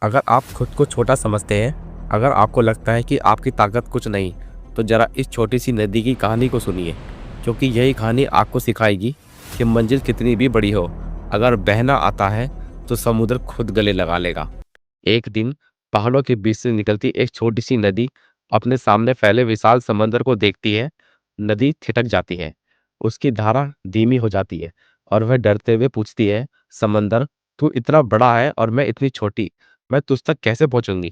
अगर आप खुद को छोटा समझते हैं, अगर आपको लगता है कि आपकी ताकत कुछ नहीं, तो ज़रा इस छोटी सी नदी की कहानी को सुनिए, क्योंकि यही कहानी आपको सिखाएगी कि मंजिल कितनी भी बड़ी हो, अगर बहना आता है तो समुद्र खुद गले लगा लेगा। एक दिन पहाड़ों के बीच से निकलती एक छोटी सी नदी अपने सामने फैले विशाल समंदर को देखती है। नदी ठिठक जाती है, उसकी धारा धीमी हो जाती है और वह डरते हुए पूछती है, समंदर, तू इतना बड़ा है और मैं इतनी छोटी, मैं तुझ तक कैसे पहुंचूंगी?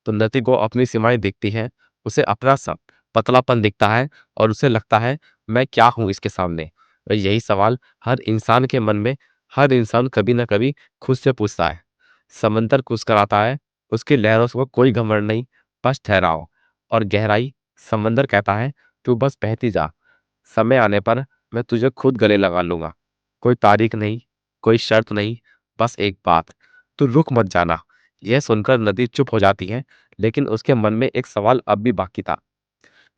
तो नदी को अपनी सीमाएं दिखती है, उसे अपना सा पतलापन दिखता है और उसे लगता है, मैं क्या हूं इसके सामने? और यही सवाल हर इंसान के मन में, हर इंसान कभी ना कभी खुद से पूछता है। समंदर मुस्कुराता है, उसकी लहरों को कोई घमंड नहीं, बस ठहराव और गहराई। समंदर कहता है, तू बस बहती जा, समय आने पर मैं तुझे खुद गले लगा लूंगा। कोई तारीख नहीं, कोई शर्त नहीं, बस एक बात, तू रुक मत जाना। यह सुनकर नदी चुप हो जाती है, लेकिन उसके मन में एक सवाल अब भी बाकी था।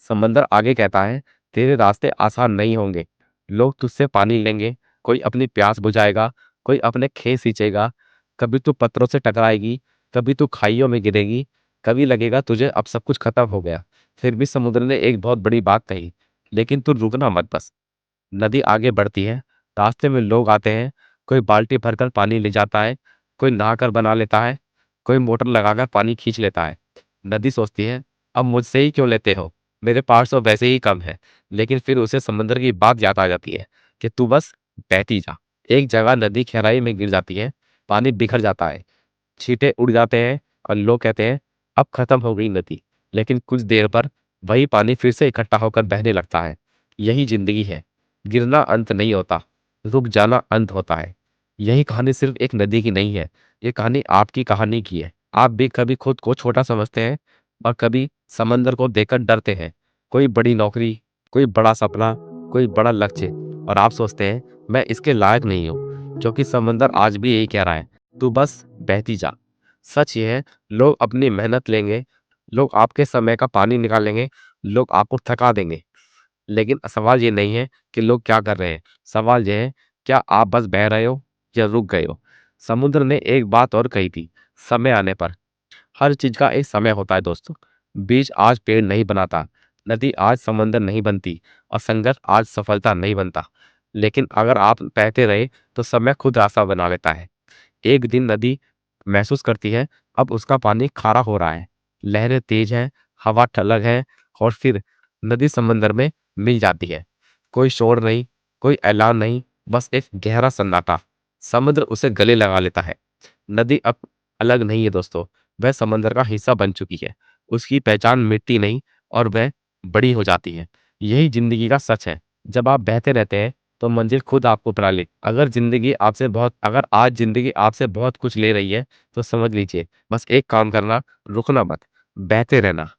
समंदर आगे कहता है, तेरे रास्ते आसान नहीं होंगे, लोग तुझसे पानी लेंगे, कोई अपनी प्यास बुझाएगा, कोई अपने खेत सींचेगा, कभी तू पत्थरों से टकराएगी, कभी तू खाइयों में गिरेगी, कभी लगेगा तुझे अब सब कुछ खत्म हो गया। फिर भी समुद्र ने एक बहुत बड़ी बात कही, लेकिन तू रुकना मत बस। नदी आगे बढ़ती है, रास्ते में लोग आते हैं, कोई बाल्टी भरकर पानी ले जाता है, कोई नहाकर बना लेता है, कोई मोटर लगाकर पानी खींच लेता है। नदी सोचती है, अब मुझसे ही क्यों लेते हो, मेरे पास तो वैसे ही कम है। लेकिन फिर उसे समंदर की बात याद आ जाती है कि तू बस बहती जा। एक जगह नदी गहराई में गिर जाती है, पानी बिखर जाता है, छींटे उड़ जाते हैं और लोग कहते हैं, अब खत्म हो गई नदी। लेकिन कुछ देर पर वही पानी फिर से इकट्ठा होकर बहने लगता है। यही जिंदगी है, गिरना अंत नहीं होता, रुक जाना अंत होता है। यही कहानी सिर्फ एक नदी की नहीं है, ये कहानी आपकी कहानी की है। आप भी कभी खुद को छोटा समझते हैं और कभी समंदर को देखकर डरते हैं। कोई बड़ी नौकरी, कोई बड़ा सपना, कोई बड़ा लक्ष्य, और आप सोचते हैं, मैं इसके लायक नहीं हूँ, क्योंकि समंदर आज भी यही कह रहा है, तू बस बहती जा। सच ये है, लोग अपनी मेहनत लेंगे, लोग आपके समय का पानी निकालेंगे, लोग आपको थका देंगे, लेकिन सवाल ये नहीं है कि लोग क्या कर रहे हैं, सवाल ये है, क्या आप बस बह रहे हो या रुक गए हो? समुद्र ने एक बात और कही थी, समय आने पर। हर चीज का एक समय होता है दोस्तों। बीज आज पेड़ नहीं बनाता, नदी आज समंदर नहीं बनती, और संघर्ष आज सफलता नहीं बनता। लेकिन अगर आप बहते रहे तो समय खुद रास्ता बना लेता है। एक दिन नदी महसूस करती है, अब उसका पानी खारा हो रहा है, लहरें तेज हैं, हवा ठलग है, और फिर नदी समंदर में मिल जाती है। कोई शोर नहीं, कोई ऐलान नहीं, बस एक गहरा सन्नाटा। समुद्र उसे गले लगा लेता है। नदी अब अलग नहीं है दोस्तों, वह समंदर का हिस्सा बन चुकी है। उसकी पहचान मिटती नहीं और वह बड़ी हो जाती है। यही जिंदगी का सच है, जब आप बहते रहते हैं तो मंजिल खुद आपको अपना ले। अगर आज जिंदगी आपसे बहुत कुछ ले रही है, तो समझ लीजिए, बस एक काम करना, रुकना मत, बहते रहना।